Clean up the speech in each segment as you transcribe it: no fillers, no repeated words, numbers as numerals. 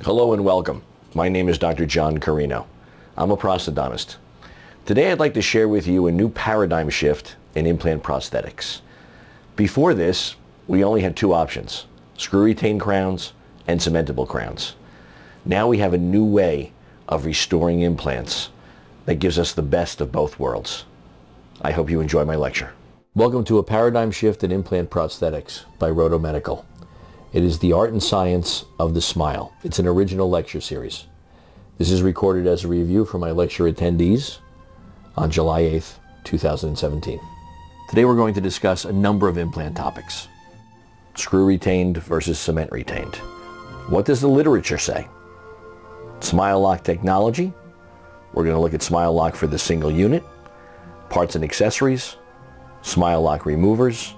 Hello and welcome. My name is Dr. John Corino. I'm a prosthodontist. Today I'd like to share with you a new paradigm shift in implant prosthetics. Before this, we only had two options, screw-retained crowns and cementable crowns. Now we have a new way of restoring implants that gives us the best of both worlds. I hope you enjoy my lecture. Welcome to a paradigm shift in implant prosthetics by RODO Medical. It is the art and science of the smile. It's an original lecture series. This is recorded as a review for my lecture attendees on July 8th, 2017. Today we're going to discuss a number of implant topics. Screw-retained versus cement-retained. What does the literature say? Smileloc technology. We're going to look at Smileloc for the single unit, parts and accessories, Smileloc removers,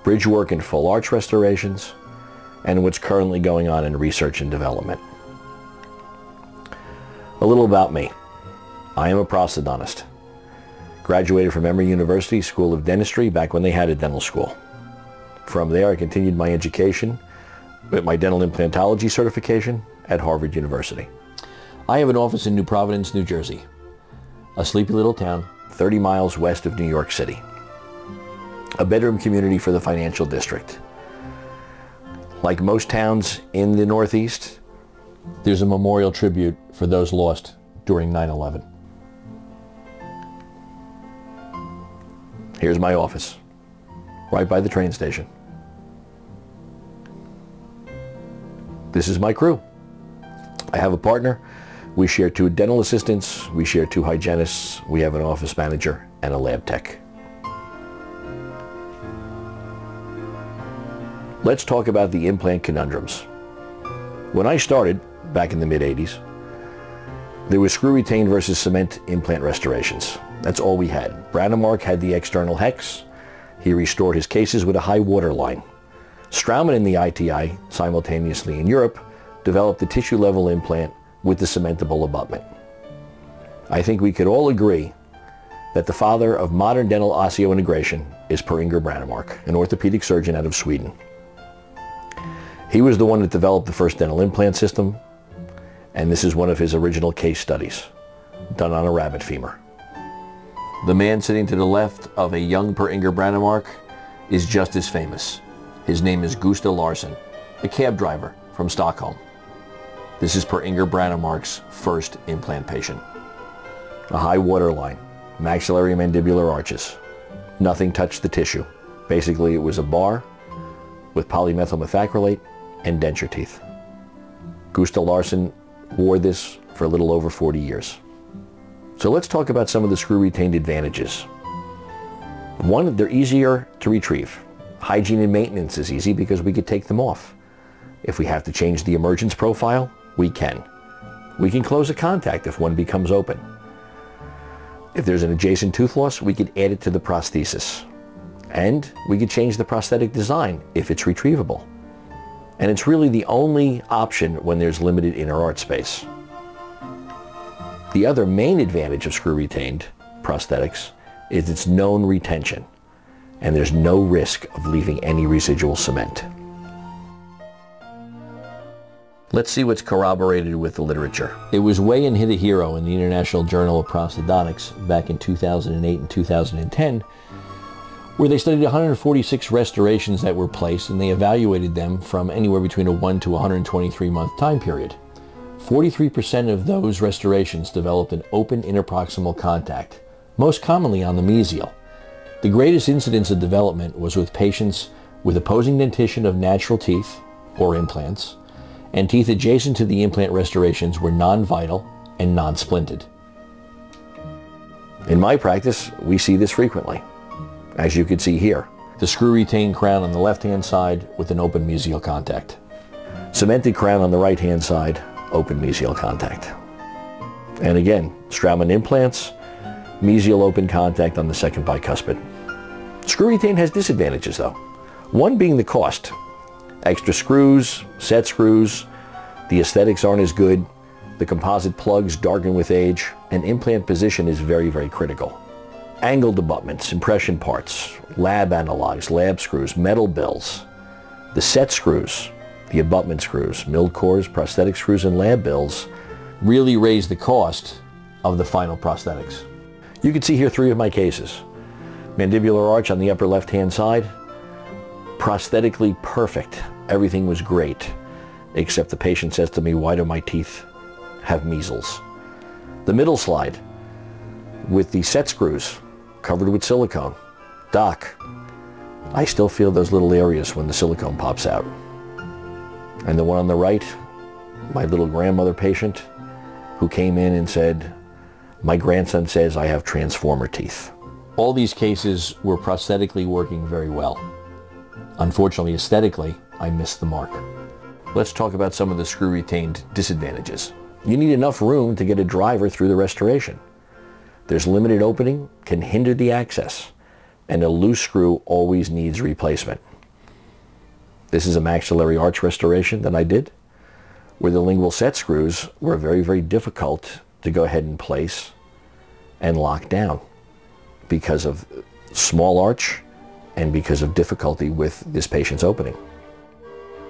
bridge work and full arch restorations, and what's currently going on in research and development. A little about me. I am a prosthodontist. Graduated from Emory University School of Dentistry back when they had a dental school. From there I continued my education with my dental implantology certification at Harvard University. I have an office in New Providence, New Jersey, a sleepy little town 30 miles west of New York City. A bedroom community for the financial district. Like most towns in the Northeast, there's a memorial tribute for those lost during 9/11. Here's my office, right by the train station. This is my crew. I have a partner. We share two dental assistants. We share two hygienists. We have an office manager and a lab tech. Let's talk about the implant conundrums. When I started, back in the mid-80s, there was screw-retained versus cement implant restorations. That's all we had. Brånemark had the external hex. He restored his cases with a high water line. Straumann and the ITI, simultaneously in Europe, developed the tissue-level implant with the cementable abutment. I think we could all agree that the father of modern dental osseointegration is Per-Inge Brånemark, an orthopedic surgeon out of Sweden. He was the one that developed the first dental implant system, and this is one of his original case studies, done on a rabbit femur. The man sitting to the left of a young Per-Inge Brånemark is just as famous. His name is Gustav Larsson, a cab driver from Stockholm. This is Per-Inge Brånemark's first implant patient. A high water line, maxillary mandibular arches. Nothing touched the tissue. Basically, it was a bar with polymethyl methacrylate and denture teeth. Gustav Larsson wore this for a little over 40 years. So let's talk about some of the screw-retained advantages. One, they're easier to retrieve. Hygiene and maintenance is easy because we could take them off. If we have to change the emergence profile, we can. We can close a contact if one becomes open. If there's an adjacent tooth loss, we could add it to the prosthesis. And we could change the prosthetic design if it's retrievable. And it's really the only option when there's limited inner arch space. The other main advantage of screw-retained prosthetics is its known retention, and there's no risk of leaving any residual cement. Let's see what's corroborated with the literature. It was Wei and Hidehiro in the International Journal of Prosthodontics back in 2008 and 2010, where they studied 146 restorations that were placed, and they evaluated them from anywhere between a 1 to 123 month time period. 43% of those restorations developed an open interproximal contact, most commonly on the mesial. The greatest incidence of development was with patients with opposing dentition of natural teeth, or implants, and teeth adjacent to the implant restorations were non-vital and non-splinted. In my practice, we see this frequently. As you can see here, the screw-retained crown on the left-hand side with an open mesial contact. Cemented crown on the right-hand side, open mesial contact. And again, Straumann implants, mesial open contact on the second bicuspid. Screw-retained has disadvantages though. One being the cost. Extra screws, set screws, the aesthetics aren't as good, the composite plugs darken with age, and implant position is very, very critical. Angled abutments, impression parts, lab analogs, lab screws, metal bills, the set screws, the abutment screws, milled cores, prosthetic screws, and lab bills really raise the cost of the final prosthetics. You can see here 3 of my cases. Mandibular arch on the upper left-hand side, prosthetically perfect. Everything was great, except the patient says to me, "Why do my teeth have measles?" The middle slide with the set screws covered with silicone. "Doc, I still feel those little areas when the silicone pops out." And the one on the right, my little grandmother patient who came in and said, "My grandson says I have transformer teeth." All these cases were prosthetically working very well. Unfortunately, aesthetically, I missed the mark. Let's talk about some of the screw-retained disadvantages. You need enough room to get a driver through the restoration. There's limited opening, can hinder the access, and a loose screw always needs replacement. This is a maxillary arch restoration that I did, where the lingual set screws were very, very difficult to go ahead and place and lock down because of small arch and because of difficulty with this patient's opening.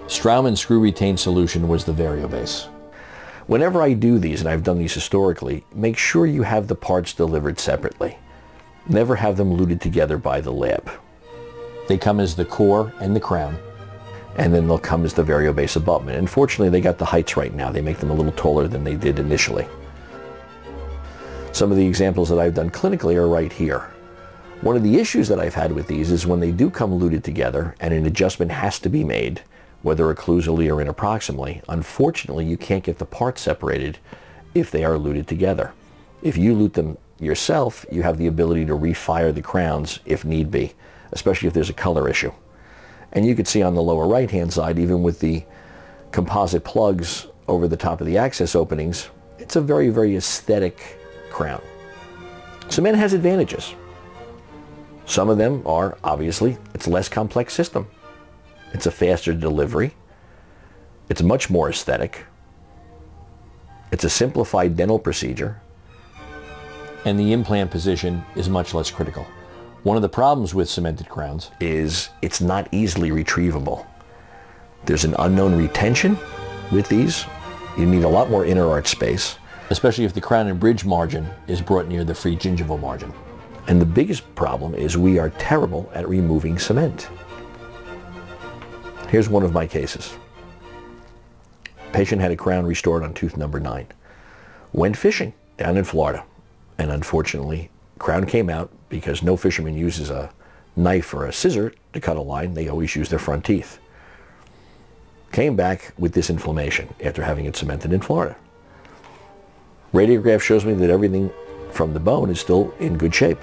Straumann's screw-retained solution was the VarioBase. Whenever I do these, and I've done these historically, make sure you have the parts delivered separately. Never have them luted together by the lab. They come as the core and the crown, and then they'll come as the VarioBase abutment. Unfortunately, they got the heights right now. They make them a little taller than they did initially. Some of the examples that I've done clinically are right here. One of the issues that I've had with these is when they do come luted together and an adjustment has to be made, whether occlusally or interproximally, unfortunately you can't get the parts separated if they are luted together. If you lute them yourself, you have the ability to refire the crowns if need be, especially if there's a color issue. And you can see on the lower right-hand side, even with the composite plugs over the top of the access openings, it's a very, very aesthetic crown. Cement has advantages. Some of them are, obviously, it's a less complex system. It's a faster delivery. It's much more aesthetic. It's a simplified dental procedure. And the implant position is much less critical. One of the problems with cemented crowns is it's not easily retrievable. There's an unknown retention with these. You need a lot more inner arch space, especially if the crown and bridge margin is brought near the free gingival margin. And the biggest problem is we are terrible at removing cement. Here's one of my cases. Patient had a crown restored on tooth number 9. Went fishing down in Florida, and unfortunately, crown came out because no fisherman uses a knife or a scissor to cut a line. They always use their front teeth. Came back with this inflammation after having it cemented in Florida. Radiograph shows me that everything from the bone is still in good shape.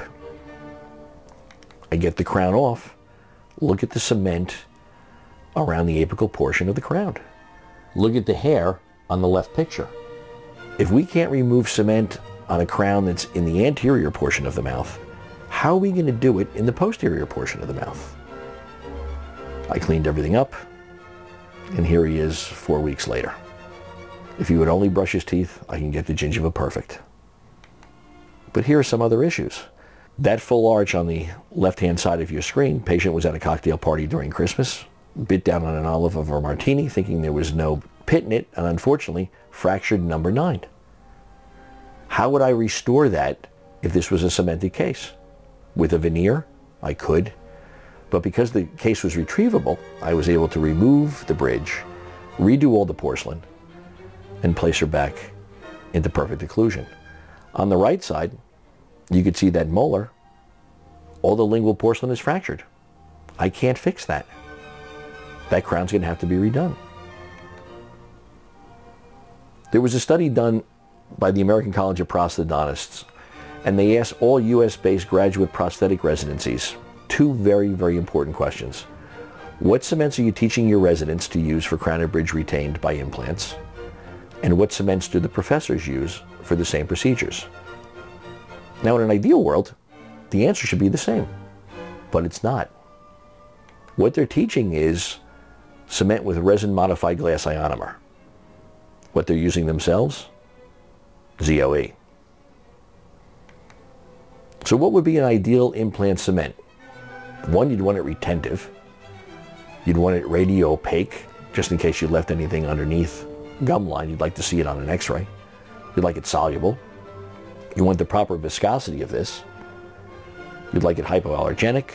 I get the crown off, look at the cement around the apical portion of the crown. Look at the hair on the left picture. If we can't remove cement on a crown that's in the anterior portion of the mouth, how are we going to do it in the posterior portion of the mouth? I cleaned everything up, and here he is 4 weeks later. If he would only brush his teeth, I can get the gingiva perfect. But here are some other issues. That full arch on the left-hand side of your screen, patient was at a cocktail party during Christmas, bit down on an olive of a martini thinking there was no pit in it, and unfortunately fractured number 9. How would I restore that if this was a cemented case? With a veneer, I could, but because the case was retrievable, I was able to remove the bridge, redo all the porcelain, and place her back into perfect occlusion. On the right side, you could see that molar, all the lingual porcelain is fractured. I can't fix that. That crown's going to have to be redone. There was a study done by the American College of Prosthodontists, and they asked all US-based graduate prosthetic residencies 2 very, very important questions. What cements are you teaching your residents to use for crown and bridge retained by implants? And what cements do the professors use for the same procedures? Now, in an ideal world, the answer should be the same, but it's not. What they're teaching is cement with resin-modified glass ionomer. What they're using themselves? ZOE. So what would be an ideal implant cement? One, you'd want it retentive. You'd want it radio-opaque just in case you left anything underneath gum line. You'd like to see it on an x-ray. You'd like it soluble. You want the proper viscosity of this. You'd like it hypoallergenic,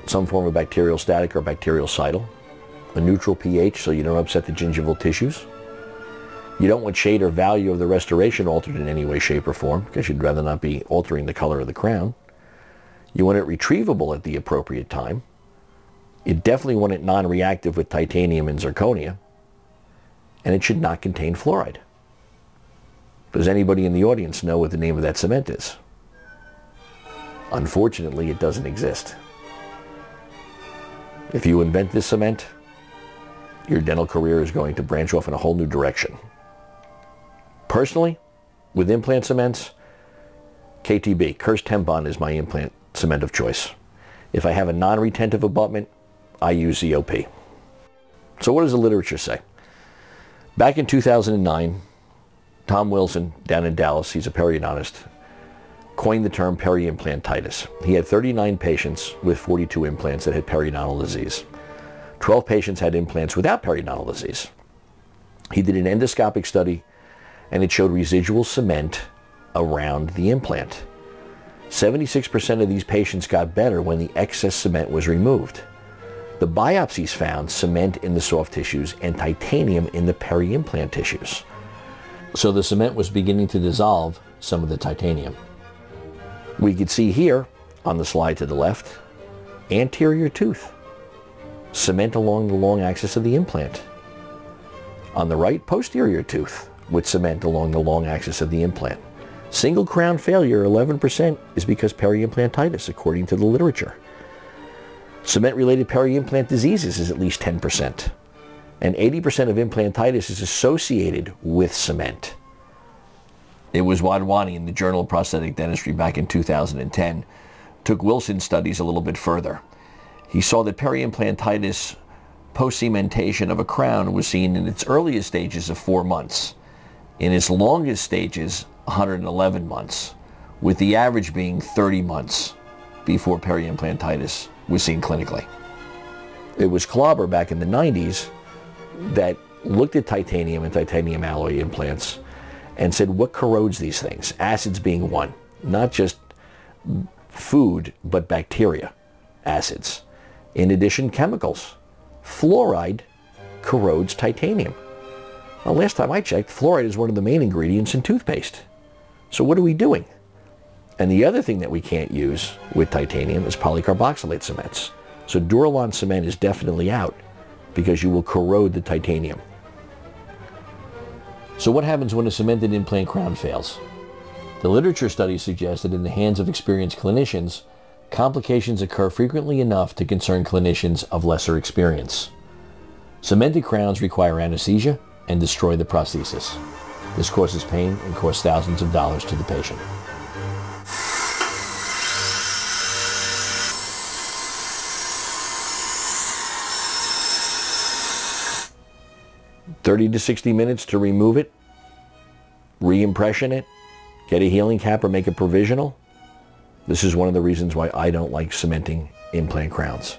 some form of bacterial static or bactericidal, a neutral pH so you don't upset the gingival tissues. You don't want shade or value of the restoration altered in any way, shape, or form, because you'd rather not be altering the color of the crown. You want it retrievable at the appropriate time. You definitely want it non-reactive with titanium and zirconia. And it should not contain fluoride. Does anybody in the audience know what the name of that cement is? Unfortunately, it doesn't exist. If you invent this cement, your dental career is going to branch off in a whole new direction. Personally, with implant cements, KTB, Kurz Tempon, is my implant cement of choice. If I have a non-retentive abutment, I use ZOP. So what does the literature say? Back in 2009, Tom Wilson, down in Dallas, he's a periodontist, coined the term peri-implantitis. He had 39 patients with 42 implants that had periodontal disease. 12 patients had implants without periodontal disease. He did an endoscopic study, and it showed residual cement around the implant. 76% of these patients got better when the excess cement was removed. The biopsies found cement in the soft tissues and titanium in the peri-implant tissues. So the cement was beginning to dissolve some of the titanium. We could see here, on the slide to the left, anterior tooth, cement along the long axis of the implant. On the right, posterior tooth, with cement along the long axis of the implant. Single crown failure, 11%, is because peri-implantitis, according to the literature. Cement-related peri-implant diseases is at least 10%. And 80% of implantitis is associated with cement. It was Wadwani in the Journal of Prosthetic Dentistry back in 2010 took Wilson's studies a little bit further. He saw that peri-implantitis post-cementation of a crown was seen in its earliest stages of 4 months. In its longest stages, 111 months, with the average being 30 months before peri-implantitis was seen clinically. It was Klauber back in the 90s that looked at titanium and titanium alloy implants and said, what corrodes these things? Acids being one. Not just food, but bacteria, acids. In addition, chemicals. Fluoride corrodes titanium. Well, last time I checked, fluoride is one of the main ingredients in toothpaste. So what are we doing? And the other thing that we can't use with titanium is polycarboxylate cements. So Duralon cement is definitely out because you will corrode the titanium. So what happens when a cemented implant crown fails? The literature studies suggest that in the hands of experienced clinicians, complications occur frequently enough to concern clinicians of lesser experience. Cemented crowns require anesthesia and destroy the prosthesis. This causes pain and costs thousands of dollars to the patient. "30 to 60 minutes to remove it, re-impression it, get a healing cap or make it provisional." This is one of the reasons why I don't like cementing implant crowns.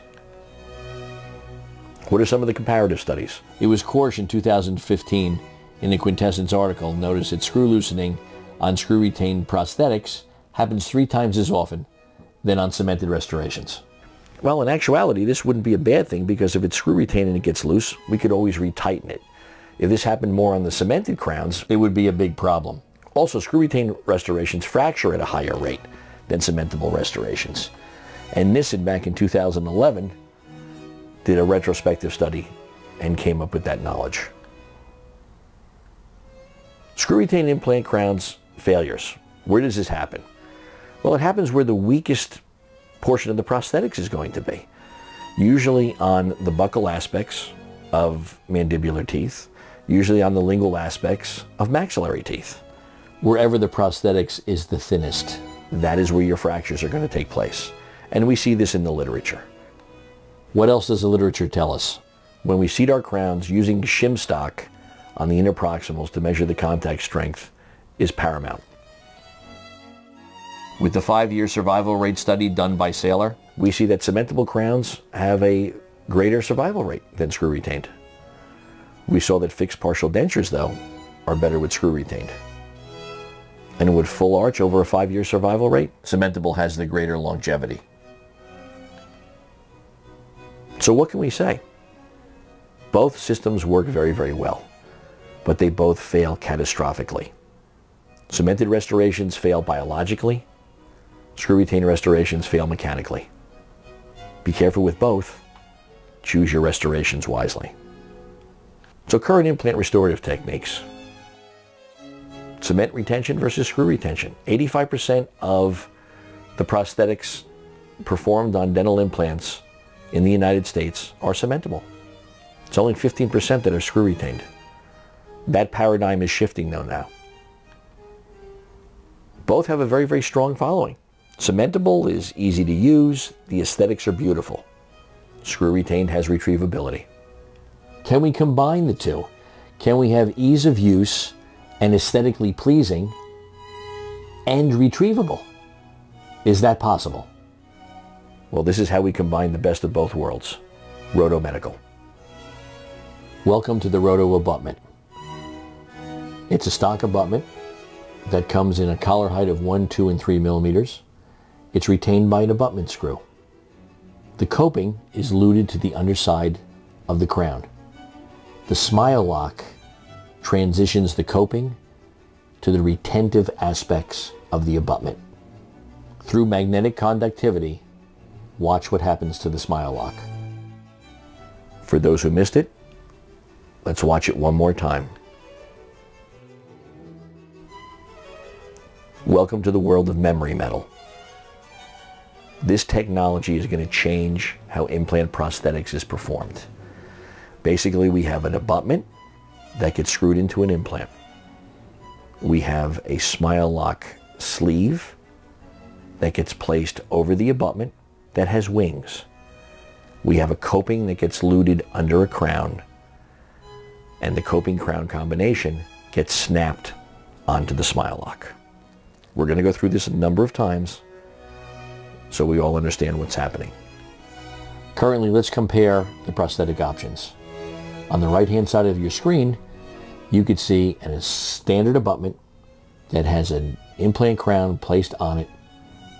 What are some of the comparative studies? It was Korsch in 2015 in a Quintessence article noticed that screw loosening on screw-retained prosthetics happens 3 times as often than on cemented restorations. Well, in actuality, this wouldn't be a bad thing because if it's screw-retained and it gets loose, we could always retighten it. If this happened more on the cemented crowns, it would be a big problem. Also, screw-retained restorations fracture at a higher rate than cementable restorations. And Nissen, back in 2011, did a retrospective study and came up with that knowledge. Screw-retained implant crowns failures. Where does this happen? Well, it happens where the weakest portion of the prosthetics is going to be. Usually on the buccal aspects of mandibular teeth, usually on the lingual aspects of maxillary teeth. Wherever the prosthetics is the thinnest, that is where your fractures are going to take place. And we see this in the literature. What else does the literature tell us? When we seat our crowns, using shim stock on the interproximals to measure the contact strength is paramount. With the 5-year survival rate study done by Saylor, we see that cementable crowns have a greater survival rate than screw-retained. We saw that fixed partial dentures, though, are better with screw retained. And with full arch over a 5-year survival rate, cementable has the greater longevity. So what can we say? Both systems work very, very well, but they both fail catastrophically. Cemented restorations fail biologically. Screw retained restorations fail mechanically. Be careful with both. Choose your restorations wisely. So current implant restorative techniques. Cement retention versus screw retention. 85% of the prosthetics performed on dental implants in the United States are cementable. It's only 15% that are screw retained. That paradigm is shifting though now. Both have a very, very strong following. Cementable is easy to use. The aesthetics are beautiful. Screw retained has retrievability. Can we combine the two? Can we have ease of use and aesthetically pleasing and retrievable? Is that possible? Well, this is how we combine the best of both worlds. RODO Medical. Welcome to the RODO Abutment. It's a stock abutment that comes in a collar height of 1, 2, and 3 millimeters. It's retained by an abutment screw. The coping is luted to the underside of the crown. The Smileloc transitions the coping to the retentive aspects of the abutment. Through magnetic conductivity, watch what happens to the Smileloc. For those who missed it, let's watch it one more time. Welcome to the world of memory metal. This technology is going to change how implant prosthetics is performed. Basically, we have an abutment that gets screwed into an implant. We have a Smileloc sleeve that gets placed over the abutment that has wings. We have a coping that gets luted under a crown, and the coping crown combination gets snapped onto the Smileloc. We're going to go through this a number of times so we all understand what's happening. Currently, let's compare the prosthetic options. On the right-hand side of your screen, you could see a standard abutment that has an implant crown placed on it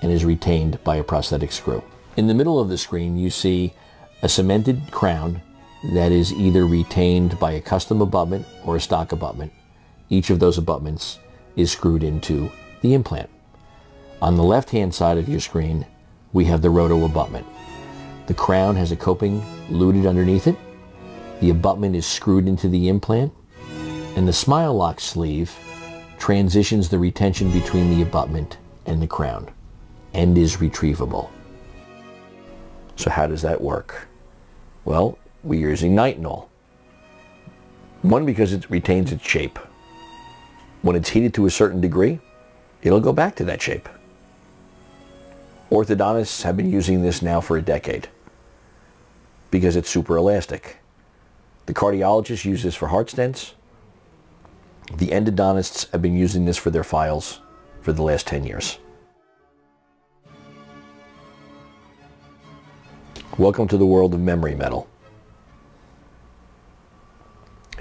and is retained by a prosthetic screw. In the middle of the screen, you see a cemented crown that is either retained by a custom abutment or a stock abutment. Each of those abutments is screwed into the implant. On the left-hand side of your screen, we have the RODO abutment. The crown has a coping luted underneath it. The abutment is screwed into the implant, and the Smileloc sleeve transitions the retention between the abutment and the crown and is retrievable. So how does that work? Well, we're using Nitinol. One, because it retains its shape. When it's heated to a certain degree, it'll go back to that shape. Orthodontists have been using this now for a decade because it's super elastic. The cardiologists use this for heart stents. The endodontists have been using this for their files for the last 10 years. Welcome to the world of memory metal.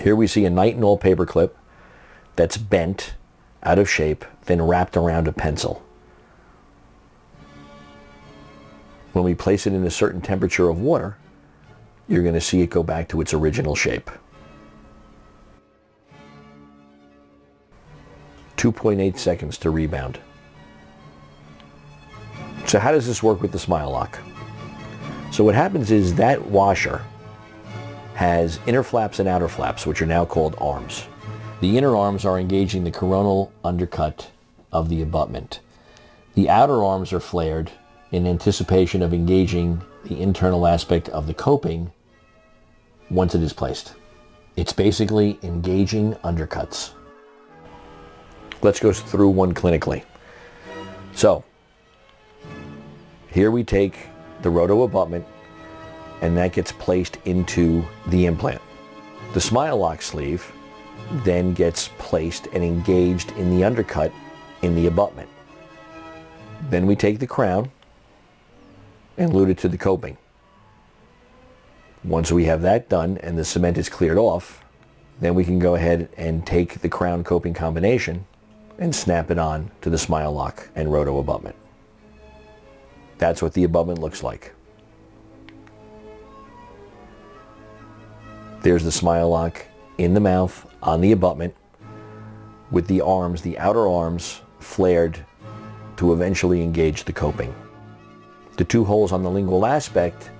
Here we see a Nitinol paperclip that's bent out of shape, then wrapped around a pencil. When we place it in a certain temperature of water, you're going to see it go back to its original shape. 2.8 seconds to rebound. So how does this work with the Smileloc? So what happens is that washer has inner flaps and outer flaps, which are now called arms. The inner arms are engaging the coronal undercut of the abutment. The outer arms are flared in anticipation of engaging the internal aspect of the coping once it is placed. It's basically engaging undercuts. Let's go through one clinically. So, here we take the RODO abutment and that gets placed into the implant. The Smileloc sleeve then gets placed and engaged in the undercut in the abutment. Then we take the crown and lute it to the coping. Once we have that done and the cement is cleared off, then we can go ahead and take the crown coping combination and snap it on to the Smileloc and RODO abutment. That's what the abutment looks like. There's the Smileloc in the mouth on the abutment with the arms, the outer arms, flared to eventually engage the coping. The two holes on the lingual aspect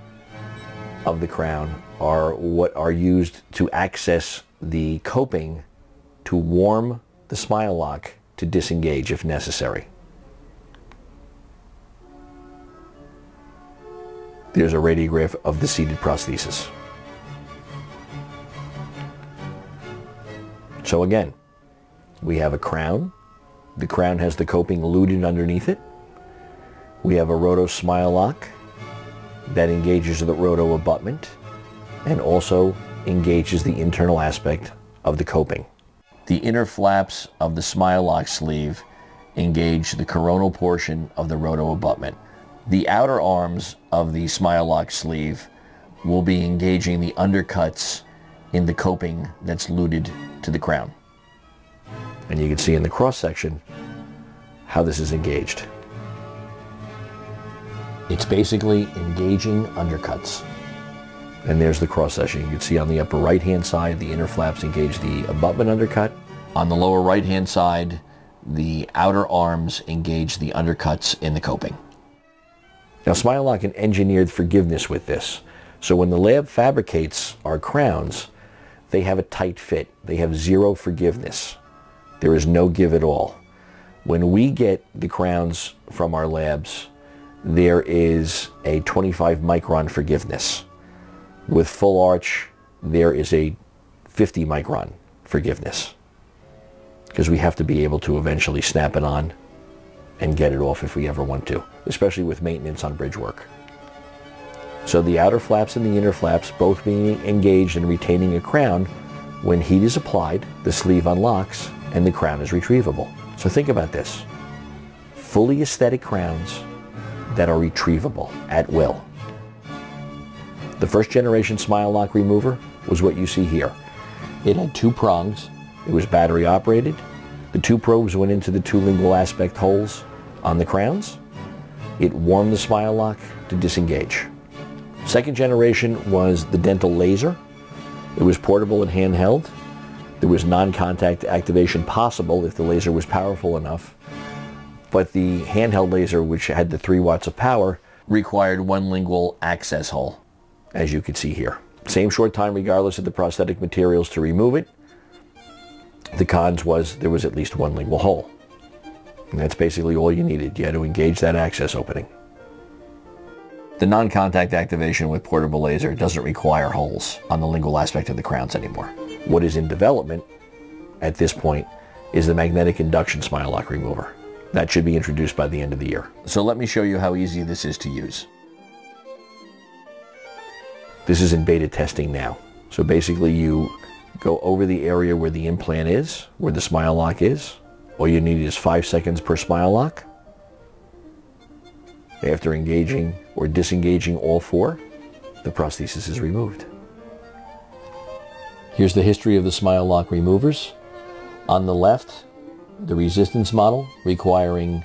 of the crown are what are used to access the coping to warm the Smileloc to disengage if necessary. There's a radiograph of the seated prosthesis. So again, we have a crown. The crown has the coping luted underneath it. We have a RODO Smileloc that engages the RODO abutment and also engages the internal aspect of the coping. The inner flaps of the Smileloc sleeve engage the coronal portion of the RODO abutment. The outer arms of the Smileloc sleeve will be engaging the undercuts in the coping that's luted to the crown. And you can see in the cross section how this is engaged. It's basically engaging undercuts. And there's the cross section. You can see on the upper right hand side the inner flaps engage the abutment undercut. On the lower right hand side the outer arms engage the undercuts in the coping. Now Smileloc engineered forgiveness with this. So when the lab fabricates our crowns, they have a tight fit. They have zero forgiveness. There is no give at all. When we get the crowns from our labs, there is a 25 micron forgiveness. With full arch, there is a 50 micron forgiveness. Because we have to be able to eventually snap it on and get it off if we ever want to, especially with maintenance on bridge work. So the outer flaps and the inner flaps both being engaged and retaining a crown. When heat is applied, the sleeve unlocks and the crown is retrievable. So think about this. Fully aesthetic crowns that are retrievable at will. The first generation Smileloc remover was what you see here. It had two prongs. It was battery operated. The two probes went into the two lingual aspect holes on the crowns. It warmed the Smileloc to disengage. Second generation was the dental laser. It was portable and handheld. There was non-contact activation possible if the laser was powerful enough. But the handheld laser, which had the 3 watts of power, required one lingual access hole, as you can see here. Same short time regardless of the prosthetic materials to remove it. The cons was there was at least one lingual hole. And that's basically all you needed. You had to engage that access opening. The non-contact activation with portable laser doesn't require holes on the lingual aspect of the crowns anymore. What is in development at this point is the magnetic induction Smileloc remover. That should be introduced by the end of the year. So let me show you how easy this is to use. This is in beta testing now. So basically you go over the area where the implant is, where the Smileloc is. All you need is 5 seconds per Smileloc. After engaging or disengaging all 4, the prosthesis is removed. Here's the history of the Smileloc removers. On the left, the resistance model requiring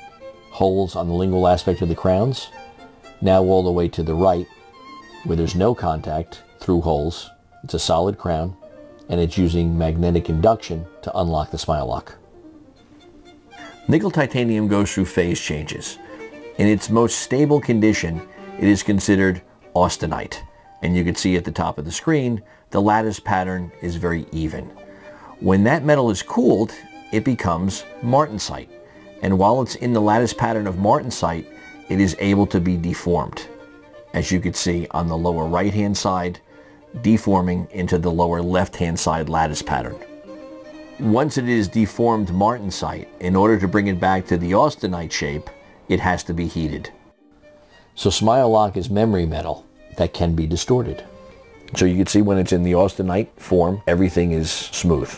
holes on the lingual aspect of the crowns. Now all the way to the right, where there's no contact through holes. It's a solid crown, and it's using magnetic induction to unlock the Smileloc. Nickel titanium goes through phase changes. In its most stable condition, it is considered austenite. And you can see at the top of the screen, the lattice pattern is very even. When that metal is cooled, it becomes martensite. And while it's in the lattice pattern of martensite, it is able to be deformed. As you can see on the lower right-hand side, deforming into the lower left-hand side lattice pattern. Once it is deformed martensite, in order to bring it back to the austenite shape, it has to be heated. So Smileloc is memory metal that can be distorted. So you can see when it's in the austenite form, everything is smooth.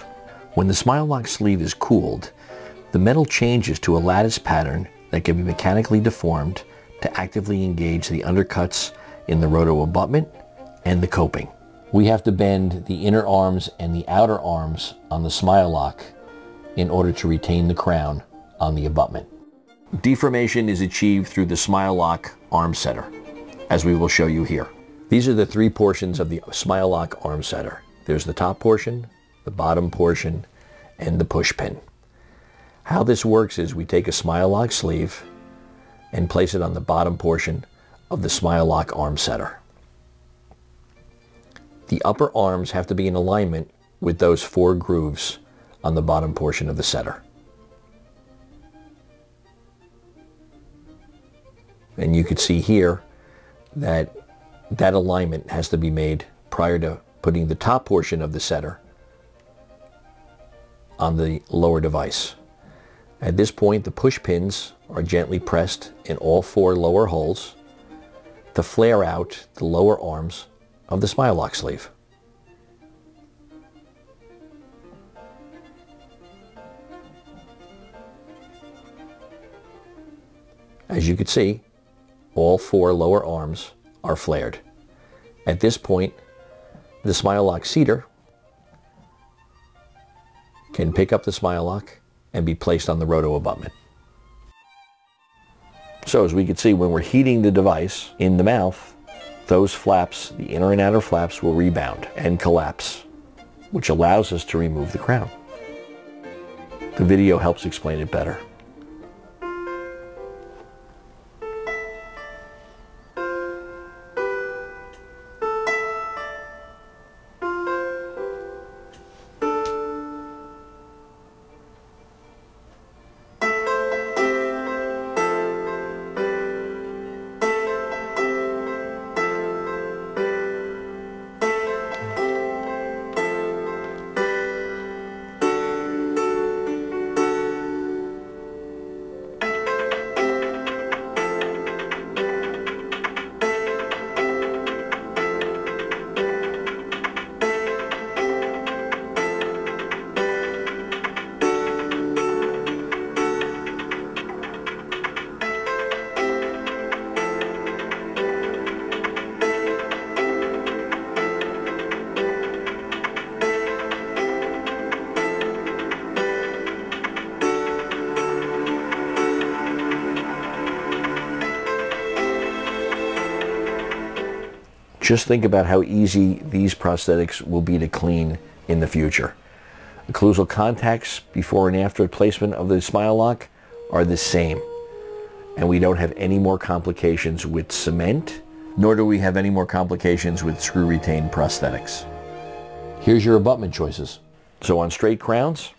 When the Smileloc sleeve is cooled, the metal changes to a lattice pattern that can be mechanically deformed to actively engage the undercuts in the RODO abutment and the coping. We have to bend the inner arms and the outer arms on the Smileloc in order to retain the crown on the abutment. Deformation is achieved through the Smileloc arm setter, as we will show you here. These are the three portions of the Smileloc arm setter. There's the top portion, the bottom portion, and the push pin. How this works is we take a Smileloc sleeve and place it on the bottom portion of the Smileloc arm setter. The upper arms have to be in alignment with those 4 grooves on the bottom portion of the setter. And you can see here that that alignment has to be made prior to putting the top portion of the setter on the lower device. At this point, the push pins are gently pressed in all 4 lower holes to flare out the lower arms of the Smileloc sleeve. As you can see, all 4 lower arms are flared. At this point, the Smileloc seater can pick up the Smileloc and be placed on the RODO abutment. So as we can see, when we're heating the device in the mouth, those flaps, the inner and outer flaps, will rebound and collapse, which allows us to remove the crown. The video helps explain it better. Just think about how easy these prosthetics will be to clean in the future. Occlusal contacts before and after placement of the Smileloc are the same. And we don't have any more complications with cement, nor do we have any more complications with screw-retained prosthetics. Here's your abutment choices. So on straight crowns,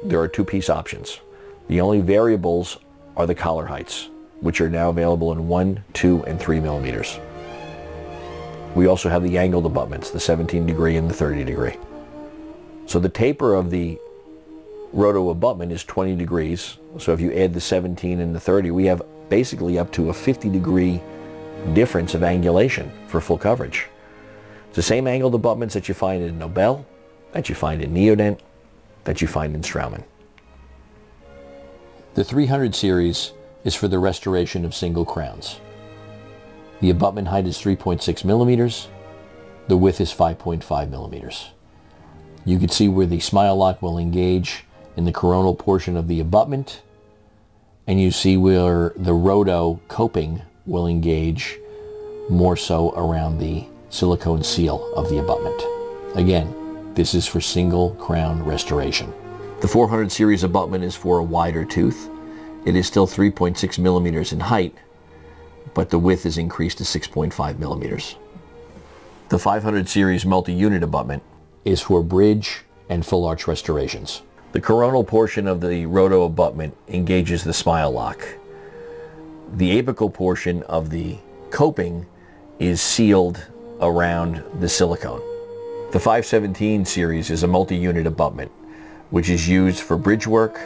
there are 2-piece options. The only variables are the collar heights, which are now available in 1, 2, and 3 millimeters. We also have the angled abutments, the 17 degree and the 30 degree. So the taper of the RODO abutment is 20 degrees. So if you add the 17 and the 30, we have basically up to a 50 degree difference of angulation for full coverage. It's the same angled abutments that you find in Nobel, that you find in Neodent, that you find in Straumann. The 300 series is for the restoration of single crowns. The abutment height is 3.6 millimeters. The width is 5.5 millimeters. You can see where the Smileloc will engage in the coronal portion of the abutment, and you see where the RODO coping will engage more so around the silicone seal of the abutment. Again, this is for single crown restoration. The 400 series abutment is for a wider tooth. It is still 3.6 millimeters in height, but the width is increased to 6.5 millimeters. The 500 series multi-unit abutment is for bridge and full arch restorations. The coronal portion of the RODO abutment engages the Smileloc. The apical portion of the coping is sealed around the silicone. The 517 series is a multi-unit abutment, which is used for bridge work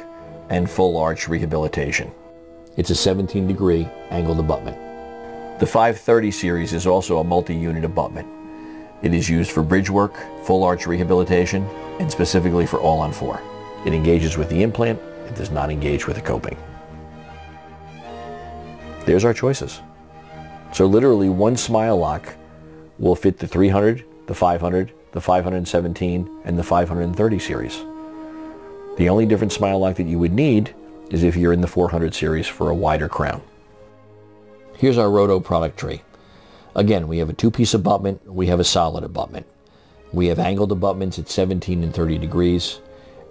and full arch rehabilitation. It's a 17 degree angled abutment. The 530 series is also a multi-unit abutment. It is used for bridge work, full arch rehabilitation, and specifically for all-on-4. It engages with the implant. It does not engage with the coping. There's our choices. So literally one Smileloc will fit the 300, the 500, the 517, and the 530 series. The only different Smileloc that you would need is if you're in the 400 series for a wider crown. Here's our RODO product tree. Again, we have a two-piece abutment, we have a solid abutment. We have angled abutments at 17 and 30 degrees,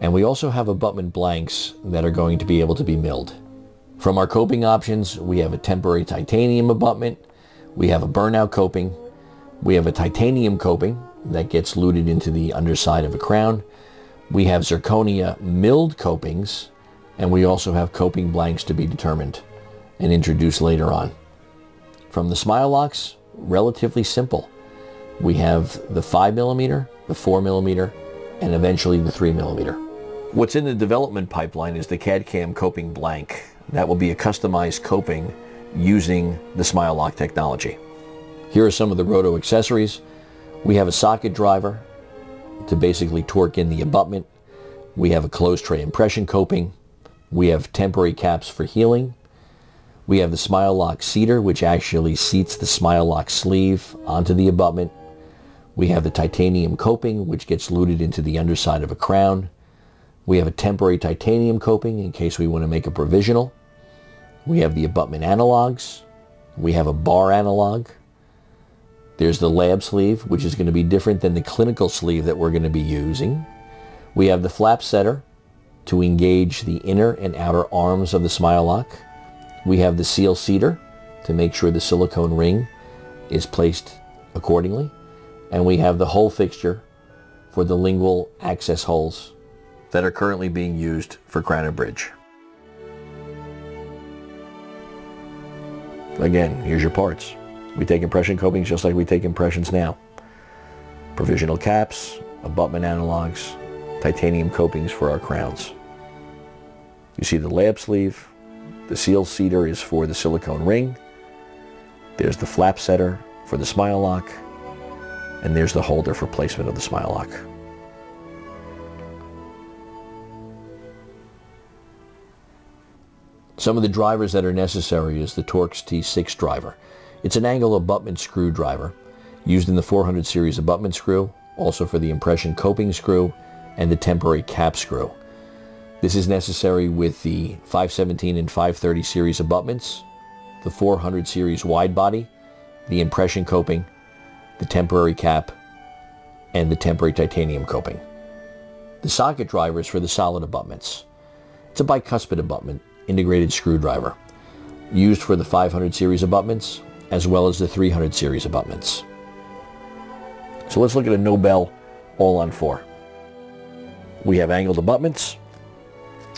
and we also have abutment blanks that are going to be able to be milled. From our coping options, we have a temporary titanium abutment, we have a burnout coping, we have a titanium coping that gets luted into the underside of a crown, we have zirconia milled copings, and we also have coping blanks to be determined and introduced later on. From the Smilelocs, relatively simple. We have the 5mm, the 4mm, and eventually the 3mm. What's in the development pipeline is the CAD/CAM coping blank. That will be a customized coping using the Smileloc technology. Here are some of the RODO accessories. We have a socket driver to basically torque in the abutment. We have a closed tray impression coping. We have temporary caps for healing. We have the Smileloc seater, which actually seats the Smileloc sleeve onto the abutment. We have the titanium coping, which gets luted into the underside of a crown. We have a temporary titanium coping in case we want to make a provisional. We have the abutment analogs. We have a bar analog. There's the lab sleeve, which is going to be different than the clinical sleeve that we're going to be using. We have the flap setter to engage the inner and outer arms of the Smileloc. We have the seal seater to make sure the silicone ring is placed accordingly. And we have the hole fixture for the lingual access holes that are currently being used for crown and bridge. Again, here's your parts. We take impression copings just like we take impressions now. Provisional caps, abutment analogs, titanium copings for our crowns. You see the lab sleeve. The seal seater is for the silicone ring. There's the flap setter for the Smileloc. And there's the holder for placement of the Smileloc. Some of the drivers that are necessary is the Torx T6 driver. It's an angle abutment screw driver used in the 400 series abutment screw, also for the impression coping screw and the temporary cap screw. This is necessary with the 517 and 530 series abutments, the 400 series wide body, the impression coping, the temporary cap, and the temporary titanium coping. The socket driver is for the solid abutments. It's a bicuspid abutment integrated screwdriver used for the 500 series abutments as well as the 300 series abutments. So let's look at a Nobel all-on-4. We have angled abutments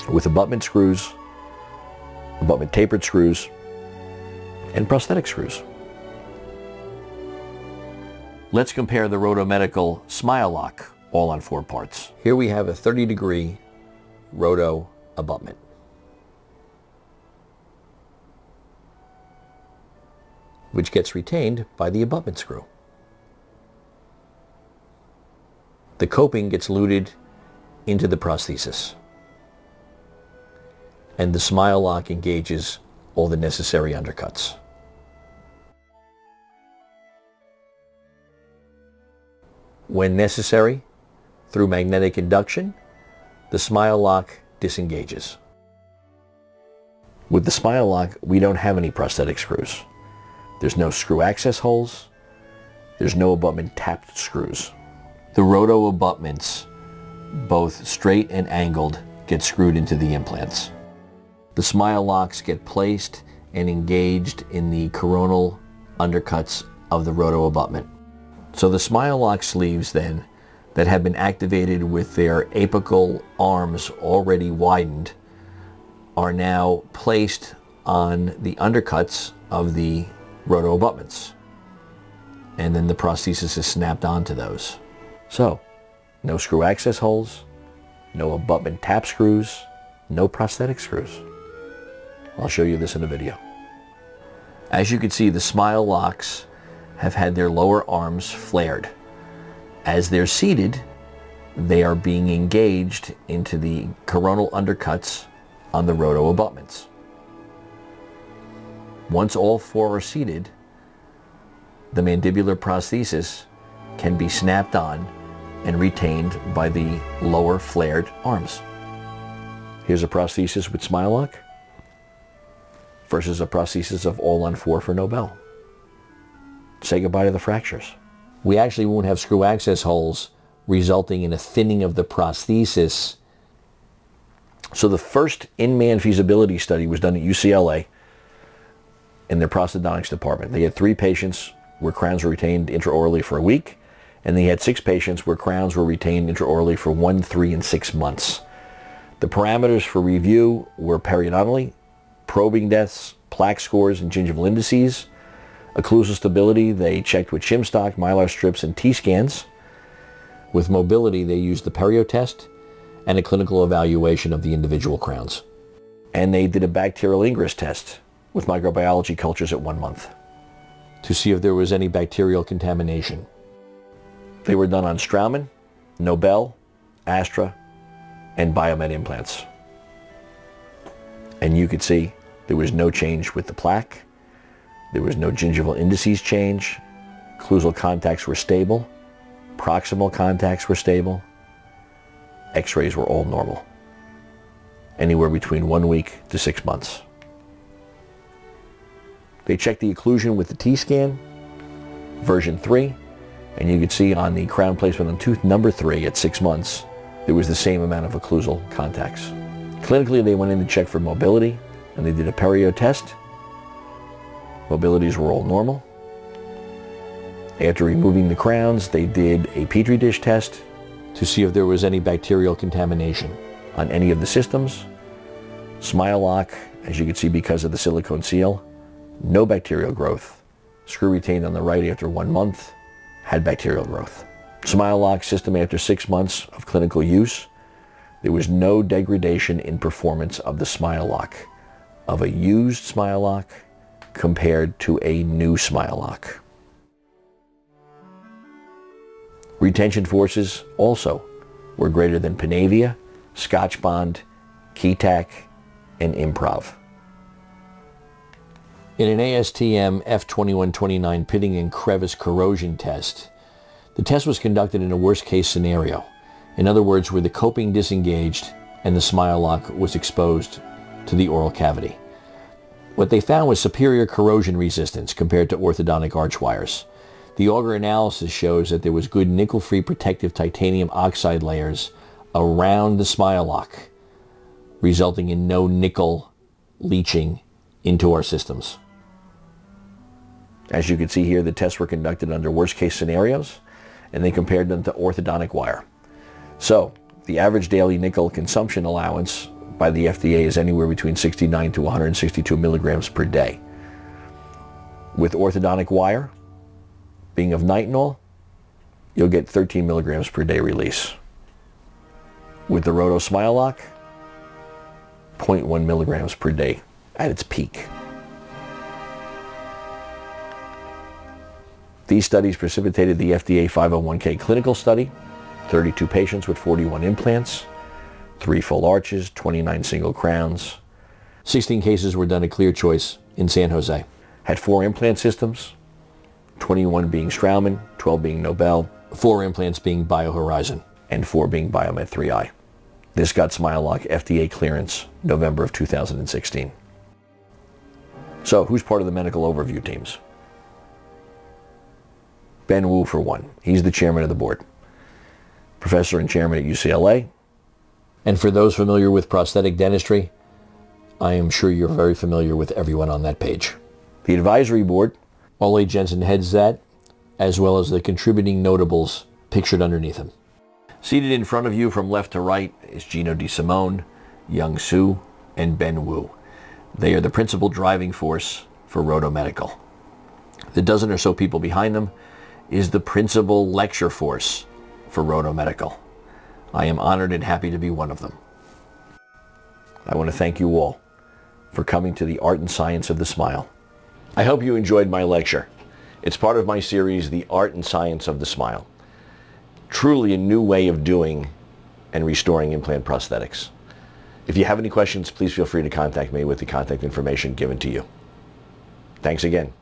with abutment screws, abutment tapered screws, and prosthetic screws. Let's compare the RODO Medical Smileloc all-on-4 parts. Here we have a 30-degree RODO abutment. Which gets retained by the abutment screw. The coping gets luted into the prosthesis. And the Smileloc engages all the necessary undercuts. When necessary, through magnetic induction, the Smileloc disengages. With the Smileloc, we don't have any prosthetic screws. There's no screw access holes. There's no abutment tapped screws. The RODO abutments, both straight and angled, get screwed into the implants. The Smilelocs get placed and engaged in the coronal undercuts of the RODO abutment. So the Smileloc sleeves then, that have been activated with their apical arms already widened, are now placed on the undercuts of the RODO abutments. And then the prosthesis is snapped onto those. So, no screw access holes, no abutment tap screws, no prosthetic screws. I'll show you this in a video. As you can see, the Smilelocs have had their lower arms flared. As they're seated, they are being engaged into the coronal undercuts on the RODO abutments. Once all four are seated, the mandibular prosthesis can be snapped on and retained by the lower flared arms. Here's a prosthesis with Smileloc versus a prosthesis of all-on-4 for Nobel. Say goodbye to the fractures. We actually won't have screw access holes, resulting in a thinning of the prosthesis. So the first in-man feasibility study was done at UCLA in their prosthodontics department. They had 3 patients where crowns were retained intraorally for a week, and they had 6 patients where crowns were retained intraorally for 1, 3, and 6 months. The parameters for review were periodontally, probing depths, plaque scores, and gingival indices. Occlusal stability, they checked with shim stock, mylar strips, and T-scans. With mobility, they used the perio test and a clinical evaluation of the individual crowns. And they did a bacterial ingress test with microbiology cultures at 1 month to see if there was any bacterial contamination. They were done on Straumann, Nobel, Astra, and Biomed implants. And you could see there was no change with the plaque. There was no gingival indices change. Occlusal contacts were stable. Proximal contacts were stable. X-rays were all normal. Anywhere between 1 week to 6 months. They checked the occlusion with the T-scan, version 3, and you could see on the crown placement on tooth number 3 at 6 months, there was the same amount of occlusal contacts. Clinically, they went in to check for mobility, and they did a perio test. Mobilities were all normal. After removing the crowns, they did a Petri dish test to see if there was any bacterial contamination on any of the systems. Smileloc, as you can see because of the silicone seal, no bacterial growth. Screw retained on the right after 1 month, had bacterial growth. Smileloc system after 6 months of clinical use, there was no degradation in performance of the Smileloc, of a used Smileloc compared to a new Smileloc. Retention forces also were greater than Panavia, Scotch Bond, Keytac, and Improv. In an ASTM F2129 pitting and crevice corrosion test, the test was conducted in a worst-case scenario. In other words, where the coping disengaged and the Smileloc was exposed to the oral cavity. What they found was superior corrosion resistance compared to orthodontic arch wires. The auger analysis shows that there was good nickel-free protective titanium oxide layers around the Smileloc, resulting in no nickel leaching into our systems. As you can see here, the tests were conducted under worst-case scenarios, and they compared them to orthodontic wire. So, the average daily nickel consumption allowance by the FDA is anywhere between 69 to 162 milligrams per day. With orthodontic wire, being of Nitinol, you'll get 13 milligrams per day release. With the RODO Smileloc, 0.1 milligrams per day at its peak. These studies precipitated the FDA 501(k) clinical study, 32 patients with 41 implants, 3 full arches, 29 single crowns. 16 cases were done at Clear Choice in San Jose. Had 4 implant systems, 21 being Straumann, 12 being Nobel, 4 implants being BioHorizon, and 4 being Biomed 3i. This got Smileloc FDA clearance November of 2016. So, who's part of the medical overview teams? Ben Wu, for one. He's the chairman of the board. Professor and chairman at UCLA. And for those familiar with prosthetic dentistry, I am sure you're very familiar with everyone on that page. The advisory board, Ole Jensen heads that, as well as the contributing notables pictured underneath him. Seated in front of you from left to right is Gino DeSimone, Young Su, and Ben Wu. They are the principal driving force for RODO Medical. The dozen or so people behind them is the principal lecture force for RODO Medical. I am honored and happy to be one of them. I want to thank you all for coming to the art and science of the smile. I hope you enjoyed my lecture. It's part of my series, The Art and Science of the Smile. Truly a new way of doing and restoring implant prosthetics. If you have any questions, please feel free to contact me with the contact information given to you. Thanks again.